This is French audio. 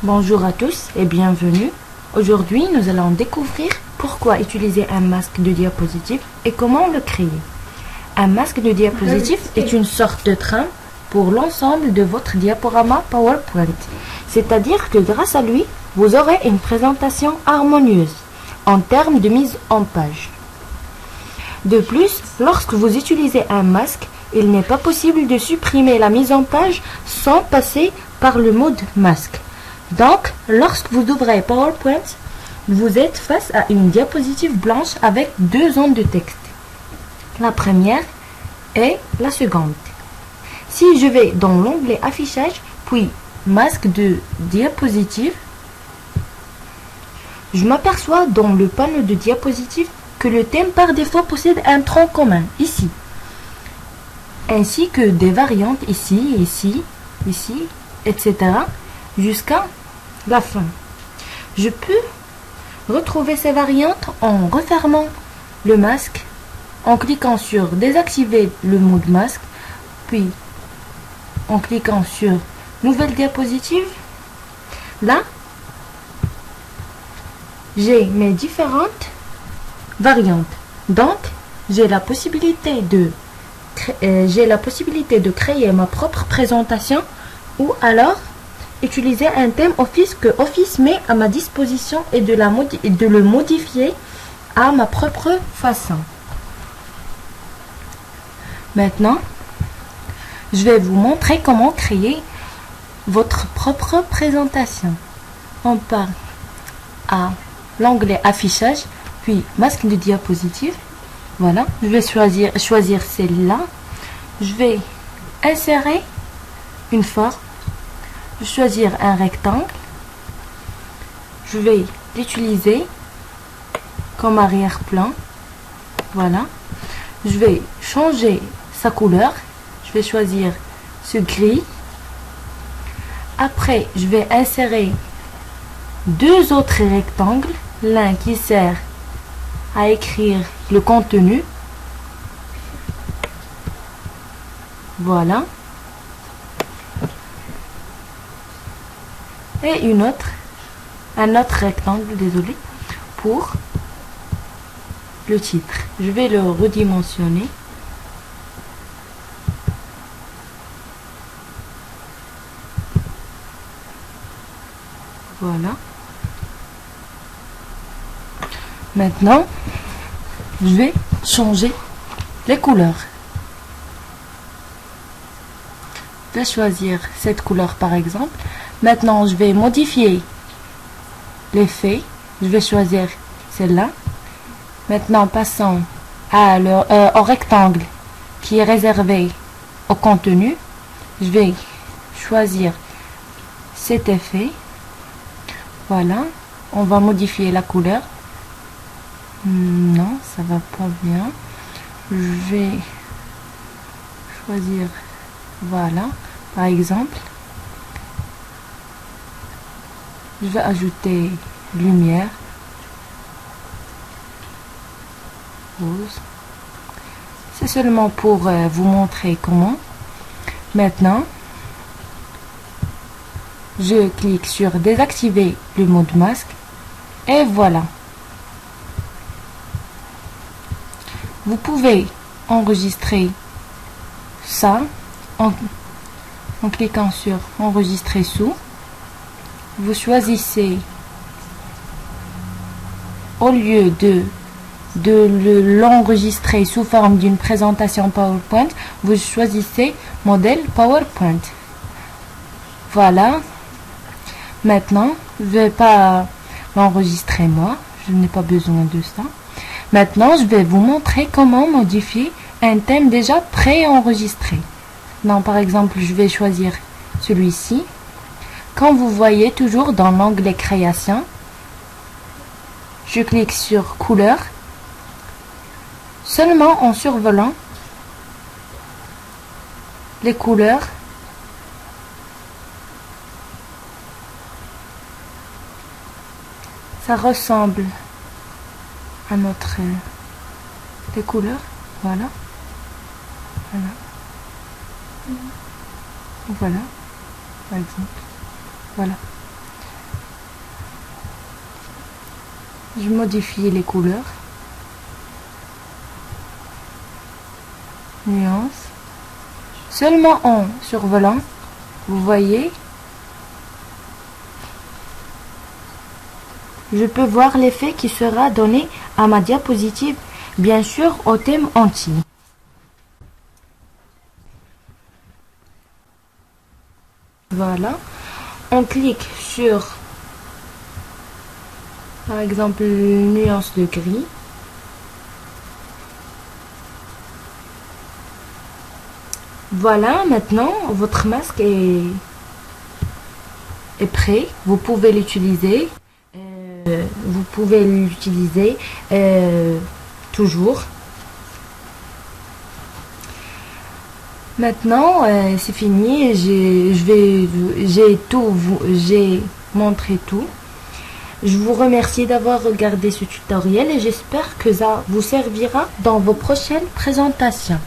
Bonjour à tous et bienvenue. Aujourd'hui, nous allons découvrir pourquoi utiliser un masque de diapositive et comment le créer. Un masque de diapositive est une sorte de trame pour l'ensemble de votre diaporama PowerPoint. C'est-à-dire que grâce à lui, vous aurez une présentation harmonieuse en termes de mise en page. De plus, lorsque vous utilisez un masque, il n'est pas possible de supprimer la mise en page sans passer par le mode masque. Donc, lorsque vous ouvrez PowerPoint, vous êtes face à une diapositive blanche avec deux zones de texte. La première et la seconde. Si je vais dans l'onglet affichage, puis masque de diapositive, je m'aperçois dans le panneau de diapositive que le thème par défaut possède un tronc commun, ici, ainsi que des variantes ici, ici, ici, etc. jusqu'à la fin. Je peux retrouver ces variantes en refermant le masque, en cliquant sur désactiver le mode masque, puis en cliquant sur nouvelle diapositive. Là, j'ai mes différentes variantes. Donc, j'ai la possibilité de créer ma propre présentation ou alors utiliser un thème Office que Office met à ma disposition et de le modifier à ma propre façon. Maintenant, je vais vous montrer comment créer votre propre présentation. On part à l'onglet affichage, puis masque de diapositive. Voilà, je vais choisir celle-là. Je vais insérer une forme. Je vais choisir un rectangle. Je vais l'utiliser comme arrière-plan. Voilà. Je vais changer sa couleur. Je vais choisir ce gris. Après, je vais insérer deux autres rectangles. L'un qui sert à écrire le contenu. Voilà. Et un autre rectangle, désolé, pour le titre. Je vais le redimensionner. Voilà. Maintenant, je vais changer les couleurs. Je vais choisir cette couleur par exemple. Maintenant, je vais modifier l'effet. Je vais choisir celle-là. Maintenant, passons au rectangle qui est réservé au contenu. Je vais choisir cet effet. Voilà. On va modifier la couleur. Non, ça va pas bien. Je vais choisir, voilà, par exemple. Je vais ajouter lumière rose. C'est seulement pour vous montrer comment. Maintenant, je clique sur désactiver le mode masque et voilà. Vous pouvez enregistrer ça en cliquant sur enregistrer sous. Vous choisissez, au lieu de l'enregistrer sous forme d'une présentation PowerPoint, vous choisissez modèle PowerPoint. Voilà. Maintenant, je ne vais pas l'enregistrer moi, je n'ai pas besoin de ça. Maintenant, je vais vous montrer comment modifier un thème déjà pré-enregistré. Non, par exemple, je vais choisir celui-ci. Quand vous voyez toujours dans l'onglet création, je clique sur couleur. Seulement en survolant les couleurs, ça ressemble à notre les couleurs. Voilà. Voilà. Voilà. Par exemple. Voilà. Je modifie les couleurs. Nuance. Seulement en survolant, vous voyez, je peux voir l'effet qui sera donné à ma diapositive, bien sûr au thème entier. Voilà, on clique sur, par exemple, nuance de gris. Voilà, maintenant votre masque est prêt. Vous pouvez l'utiliser. Toujours. Maintenant, c'est fini. J'ai montré tout. Je vous remercie d'avoir regardé ce tutoriel et j'espère que ça vous servira dans vos prochaines présentations.